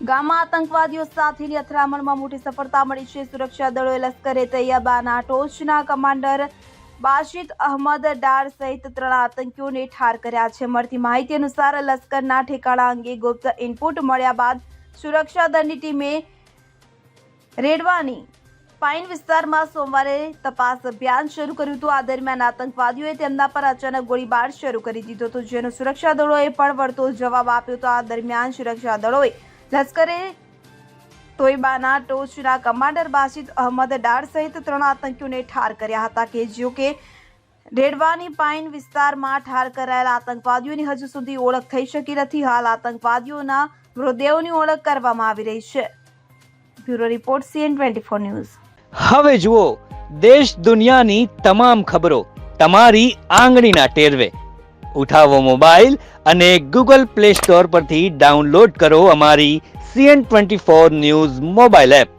ગામમાં આતંકવાદીઓ સાથેની અથડામણમાં મોટી સફળતા મળી છે। સુરક્ષા દળોએ લશ્કરે તૈયબાના ટોચના કમાન્ડર બાશિત અહમદ ડાર સહિત 3 આતંકીઓને ઠાર કર્યા છે। મળતી માહિતી અનુસાર લશ્કરના ઠેકાણા અંગે ગુપ્ત ઇનપુટ મળ્યા બાદ સુરક્ષા દળની ટીમે રેડવાની પાઇન વિસ્તારમાં સોમવારે તપાસ અભિયાન શરૂ કર્યું હતું। આ દરમિયાન આતંકવાદીઓએ તેમના પર અચાનક ગોળીબાર શરૂ કરી દીધો હતો, જેનો સુરક્ષા દળોએ પણ વળતો જવાબ આપ્યો હતો। આ દરમિયાન સુરક્ષા દળોએ લશ્કરે તોયબાના ટોચના કમાન્ડર બાશિત અહમદ ડાર સહિત 3 આતંકીઓને ઠાર કર્યા હતા કે જેઓ કે રેડવાની પાઇન વિસ્તારમાં ઠાર કરાયેલા આતંકવાદીઓની હજુ સુધી ઓળખ થઈ શકી નથી। હાલ આતંકવાદીઓના મૃતદેહોની ઓળખ કરવામાં આવી રહી છે। Bureau report CN24 news. હવે જુઓ દેશ દુનિયાની તમામ ખબરો તમારી આંગળીના ટેરવે। ઉઠાવો મોબાઈલ અને Google Play Store પરથી ડાઉનલોડ કરો અમારી CN24 ન્યૂઝ મોબાઈલ એપ।